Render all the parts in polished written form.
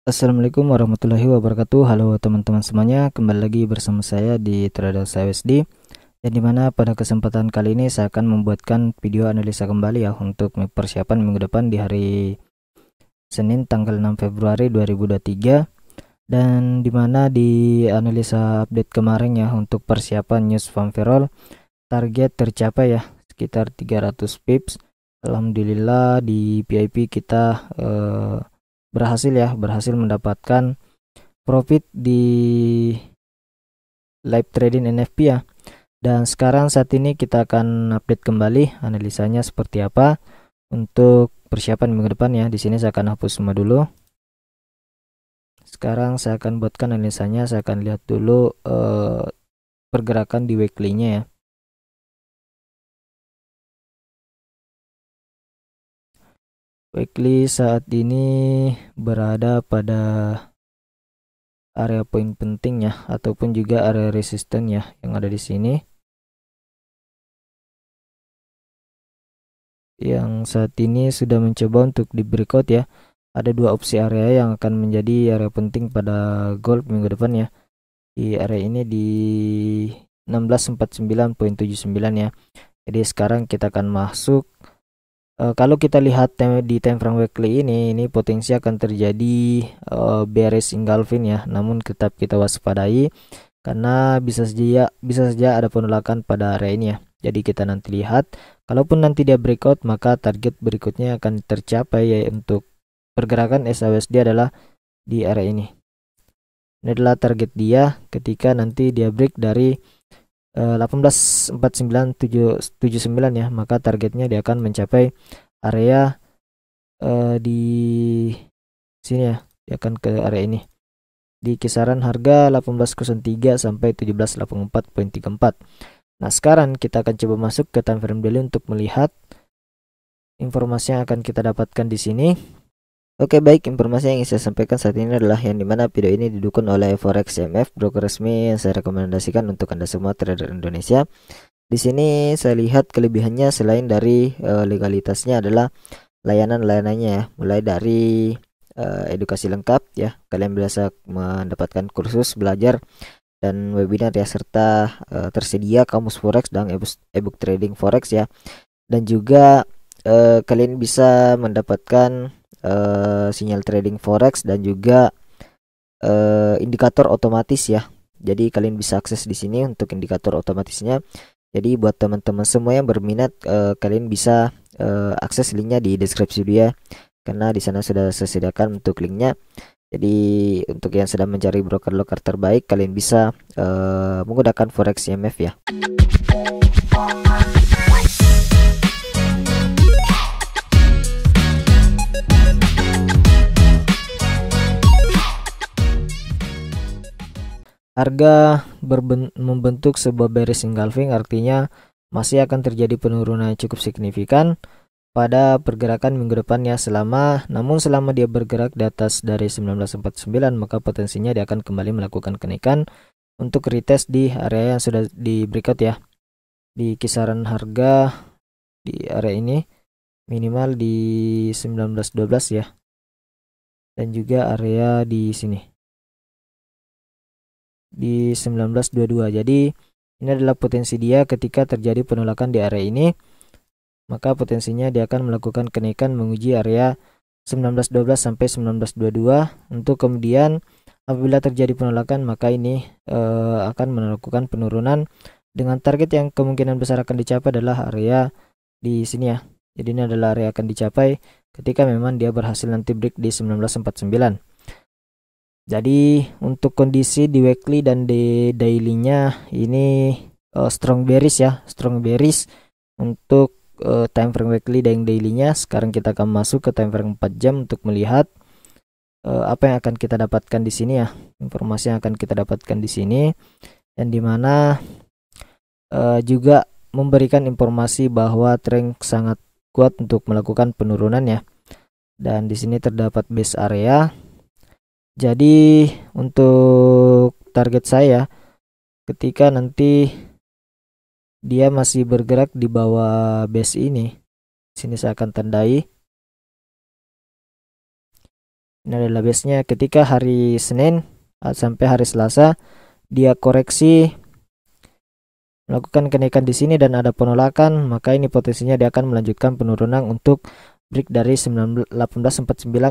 Assalamualaikum warahmatullahi wabarakatuh. Halo teman-teman semuanya, kembali lagi bersama saya di Traders USD. Dan dimana pada kesempatan kali ini saya akan membuatkan video analisa kembali ya untuk persiapan minggu depan di hari Senin tanggal 6 Februari 2023. Dan dimana di analisa update kemarin ya untuk persiapan news farm payroll target tercapai ya sekitar 300 pips. Alhamdulillah di PIP kita berhasil mendapatkan profit di live trading NFP ya. Dan sekarang saat ini kita akan update kembali analisanya seperti apa untuk persiapan minggu depan ya. Di sini saya akan hapus semua dulu. Sekarang saya akan buatkan analisanya. Saya akan lihat dulu pergerakan di weekly-nya ya. Weekly saat ini berada pada area poin penting ya, ataupun juga area resisten ya yang ada di sini. Yang saat ini sudah mencoba untuk di breakout ya. Ada dua opsi area yang akan menjadi area penting pada gold minggu depan ya. Di area ini di 1649.79 ya. Jadi sekarang kita akan masuk. Kalau kita lihat di time frame weekly ini potensi akan terjadi bearish engulfing ya. Namun tetap kita waspadai karena bisa saja ada penolakan pada area ini ya. Jadi kita nanti lihat, kalaupun nanti dia breakout maka target berikutnya akan tercapai ya. Untuk pergerakan SAUSD adalah di area ini. Ini adalah target dia ketika nanti dia break dari 184979 ya, maka targetnya dia akan mencapai area di sini ya. Dia akan ke area ini di kisaran harga 1803 sampai 1784.34. Nah, sekarang kita akan coba masuk ke time frame daily untuk melihat informasi yang akan kita dapatkan di sini. Oke, baik, informasi yang ingin saya sampaikan saat ini adalah yang dimana video ini didukung oleh Forex CMF, broker resmi yang saya rekomendasikan untuk Anda semua trader Indonesia. Di sini saya lihat kelebihannya selain dari legalitasnya adalah layanan-layanannya ya, mulai dari edukasi lengkap ya, kalian bisa mendapatkan kursus belajar dan webinar ya, serta tersedia kamus forex dan ebook trading forex ya, dan juga kalian bisa mendapatkan sinyal trading forex dan juga indikator otomatis ya. Jadi kalian bisa akses di sini untuk indikator otomatisnya. Jadi buat teman-teman semua yang berminat, kalian bisa akses linknya di deskripsi video ya, karena di sana sudah saya sediakan untuk linknya. Jadi untuk yang sedang mencari broker lokal terbaik, kalian bisa menggunakan Forex CMF ya. Harga membentuk sebuah bearish engulfing, artinya masih akan terjadi penurunan yang cukup signifikan pada pergerakan minggu depan ya. Namun selama dia bergerak di atas dari 1949, maka potensinya dia akan kembali melakukan kenaikan untuk retest di area yang sudah di breakout ya, di kisaran harga di area ini minimal di 1912 ya, dan juga area di sini di 1922. Jadi ini adalah potensi dia ketika terjadi penolakan di area ini, maka potensinya dia akan melakukan kenaikan menguji area 1912 sampai 1922, untuk kemudian apabila terjadi penolakan maka ini akan melakukan penurunan dengan target yang kemungkinan besar akan dicapai adalah area di sini ya. Jadi ini adalah area akan dicapai ketika memang dia berhasil nanti break di 1949. Jadi untuk kondisi di weekly dan di daily-nya ini strong bearish ya, strong bearish untuk time frame weekly dan daily-nya. Sekarang kita akan masuk ke time frame 4 jam untuk melihat apa yang akan kita dapatkan di sini ya, informasi yang akan kita dapatkan di sini, dan dimana juga memberikan informasi bahwa trend sangat kuat untuk melakukan penurunan ya. Dan di sini terdapat base area. Jadi untuk target saya ketika nanti dia masih bergerak di bawah base ini, sini saya akan tandai. Ini adalah base-nya. Ketika hari Senin sampai hari Selasa dia koreksi melakukan kenaikan di sini dan ada penolakan, maka ini potensinya dia akan melanjutkan penurunan untuk break dari 1849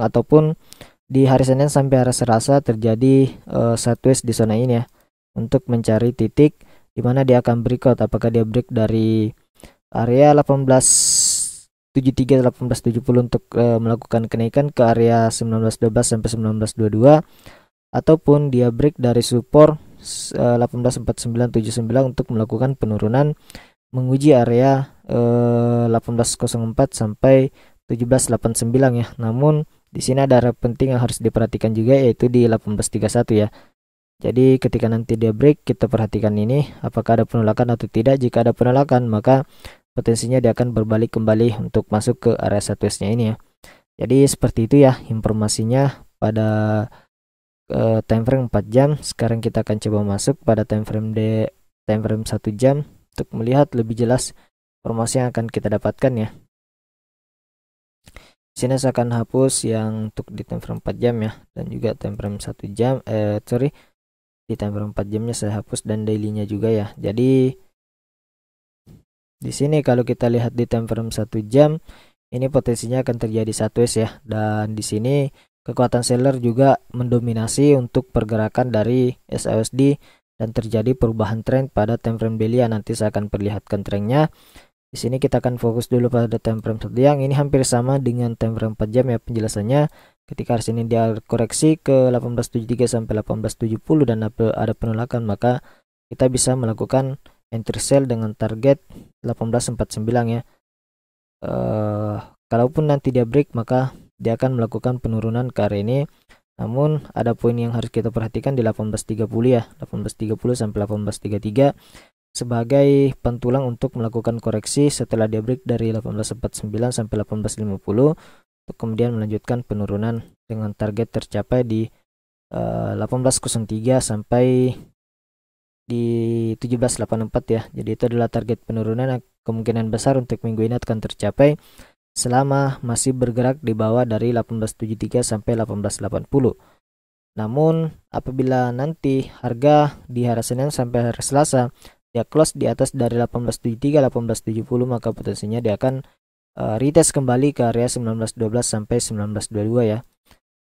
ataupun di hari Senin sampai hari Selasa terjadi sideways di zona ini ya, untuk mencari titik di mana dia akan breakout. Apakah dia break dari area 1873 1870 untuk melakukan kenaikan ke area 1912 sampai 1922, ataupun dia break dari support 184979 untuk melakukan penurunan menguji area 1804 sampai 1789 ya. Namun di sini ada area penting yang harus diperhatikan juga, yaitu di 1831 ya. Jadi ketika nanti dia break, kita perhatikan ini apakah ada penolakan atau tidak. Jika ada penolakan, maka potensinya dia akan berbalik kembali untuk masuk ke area sideways-nya ini ya. Jadi seperti itu ya informasinya pada time frame 4 jam. Sekarang kita akan coba masuk pada time frame 1 jam untuk melihat lebih jelas informasi yang akan kita dapatkan ya. Di sini saya akan hapus yang untuk di time frame 4 jam ya, dan juga time frame 1 jam di time frame 4 jamnya saya hapus, dan dailynya juga ya. Jadi di sini kalau kita lihat di time frame 1 jam, ini potensinya akan terjadi sideways ya, dan di sini kekuatan seller juga mendominasi untuk pergerakan dari SAUSD dan terjadi perubahan tren pada time frame daily ya. Nanti saya akan perlihatkan trennya. Di sini kita akan fokus dulu pada time frame 1 jam. Ini hampir sama dengan time frame 4 jam ya penjelasannya. Ketika hari ini dia koreksi ke 1873 sampai 1870 dan ada penolakan, maka kita bisa melakukan entry sell dengan target 1849 ya. Kalaupun nanti dia break, maka dia akan melakukan penurunan ke area ini. Namun ada poin yang harus kita perhatikan di 1830 ya, 1830 sampai 1833 sebagai pentulang untuk melakukan koreksi setelah dia break dari 1849 sampai 1850 untuk kemudian melanjutkan penurunan dengan target tercapai di 1803 sampai di 1784 ya. Jadi itu adalah target penurunan yang kemungkinan besar untuk minggu ini akan tercapai selama masih bergerak di bawah dari 1873 sampai 1880. Namun apabila nanti harga di hari Senin sampai hari Selasa dia close di atas dari 1873 1870, maka potensinya dia akan retest kembali ke area 1912 sampai 1922 ya.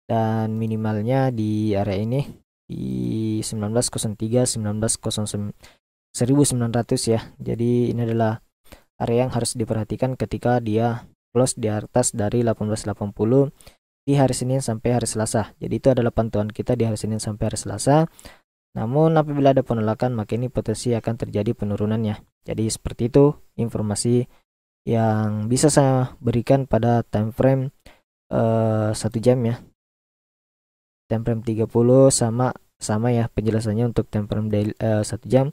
Dan minimalnya di area ini di 1903 1909 1900 ya. Jadi ini adalah area yang harus diperhatikan ketika dia close di atas dari 1880 di hari Senin sampai hari Selasa. Jadi itu adalah pantauan kita di hari Senin sampai hari Selasa. Namun apabila ada penolakan, maka ini potensi akan terjadi penurunannya. Jadi seperti itu informasi yang bisa saya berikan pada time frame 1 jam ya. Time frame 30 sama ya penjelasannya untuk time frame daily 1 jam.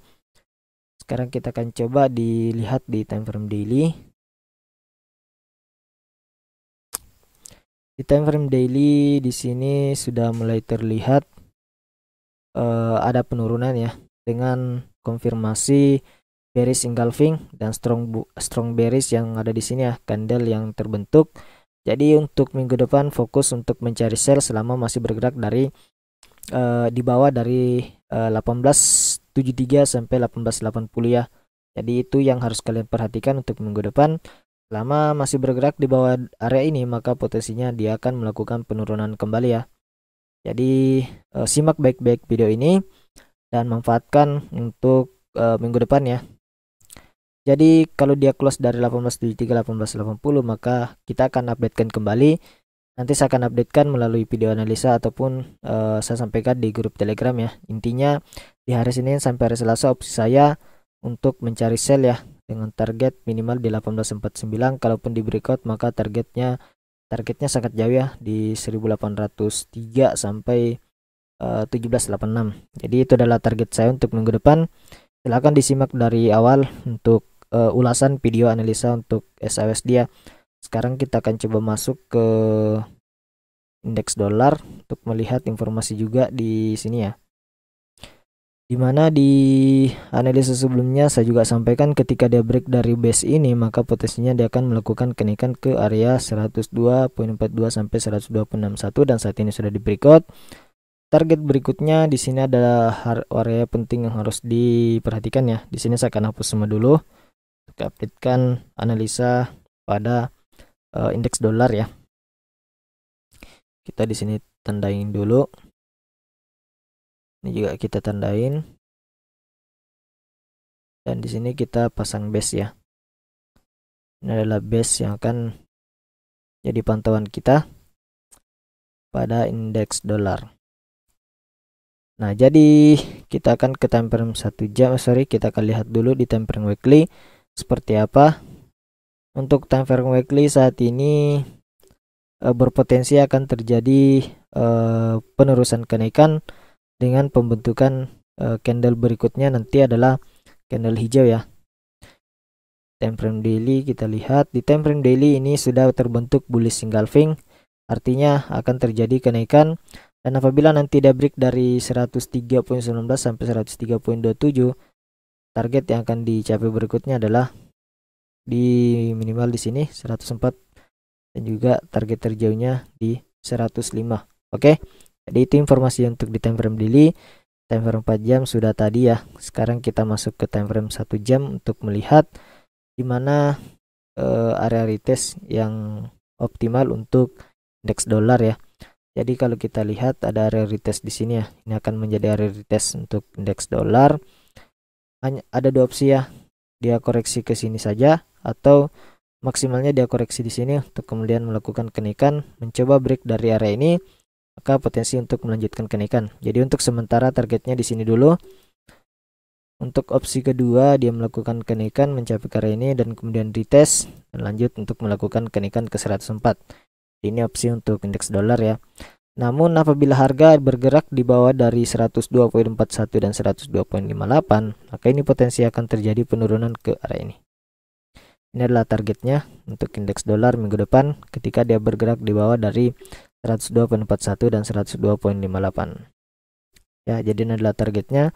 Sekarang kita akan coba dilihat di time frame daily. Di time frame daily di sini sudah mulai terlihat ada penurunan ya, dengan konfirmasi bearish engulfing dan strong bearish yang ada di sini ya, candle yang terbentuk. Jadi untuk minggu depan fokus untuk mencari sell selama masih bergerak dari di bawah dari 1873 sampai 1880 ya. Jadi itu yang harus kalian perhatikan untuk minggu depan. Selama masih bergerak di bawah area ini, maka potensinya dia akan melakukan penurunan kembali ya. Jadi simak baik-baik video ini dan manfaatkan untuk minggu depan ya. Jadi kalau dia close dari 1873 1880, maka kita akan updatekan kembali. Nanti saya akan updatekan melalui video analisa ataupun saya sampaikan di grup Telegram ya. Intinya di hari Senin sampai hari Selasa opsi saya untuk mencari sell ya, dengan target minimal di 1849. Kalaupun di breakout, maka targetnya sangat jauh ya, di 1803 sampai 1786. Jadi itu adalah target saya untuk minggu depan. Silahkan disimak dari awal untuk ulasan video analisa untuk SAUSD ya. Sekarang kita akan coba masuk ke indeks dolar untuk melihat informasi juga di sini ya. Dimana di analisis sebelumnya saya juga sampaikan ketika dia break dari base ini, maka potensinya dia akan melakukan kenaikan ke area 102.42 sampai 102.61 dan saat ini sudah di breakout. Target berikutnya di sini adalah area penting yang harus diperhatikan ya. Di sini saya akan hapus semua dulu untuk updatekan analisa pada indeks dolar ya. Kita di sini tandain dulu. Ini juga kita tandain. Dan di sini kita pasang base ya. Ini adalah base yang akan jadi pantauan kita pada indeks dolar. Nah, jadi kita akan ke time frame 1 jam. Kita akan lihat dulu di time frame weekly seperti apa. Untuk time frame weekly saat ini berpotensi akan terjadi penerusan kenaikan dengan pembentukan candle berikutnya nanti adalah candle hijau ya. Time frame daily kita lihat, di time frame daily ini sudah terbentuk bullish engulfing, artinya akan terjadi kenaikan. Dan apabila nanti dia break dari 103.19 sampai 103.27, target yang akan dicapai berikutnya adalah di minimal di sini 104 dan juga target terjauhnya di 105. Oke. Jadi itu informasi untuk di time frame daily. Time frame 4 jam sudah tadi ya. Sekarang kita masuk ke time frame 1 jam untuk melihat di mana area retest yang optimal untuk indeks dolar ya. Jadi kalau kita lihat ada area retest di sini ya. Ini akan menjadi area retest untuk indeks dolar. Hanya ada dua opsi ya. Dia koreksi ke sini saja atau maksimalnya dia koreksi di sini untuk kemudian melakukan kenaikan, mencoba break dari area ini, maka potensi untuk melanjutkan kenaikan. Jadi untuk sementara targetnya di sini dulu. Untuk opsi kedua dia melakukan kenaikan mencapai ke area ini dan kemudian retest dan lanjut untuk melakukan kenaikan ke 104. Ini opsi untuk indeks dolar ya. Namun apabila harga bergerak di bawah dari 102.41 dan 102.58, maka ini potensi akan terjadi penurunan ke area ini. Ini adalah targetnya untuk indeks dolar minggu depan ketika dia bergerak di bawah dari 102.41 dan 102.58. Ya, jadi ini adalah targetnya.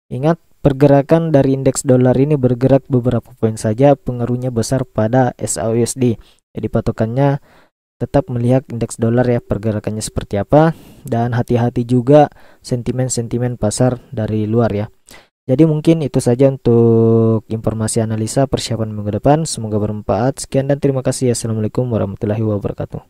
Ingat, pergerakan dari indeks dolar ini bergerak beberapa poin saja, pengaruhnya besar pada SAUSD. Jadi patokannya tetap melihat indeks dolar ya, pergerakannya seperti apa, dan hati-hati juga sentimen-sentimen pasar dari luar ya. Jadi mungkin itu saja untuk informasi analisa persiapan minggu depan. Semoga bermanfaat. Sekian dan terima kasih. Assalamualaikum warahmatullahi wabarakatuh.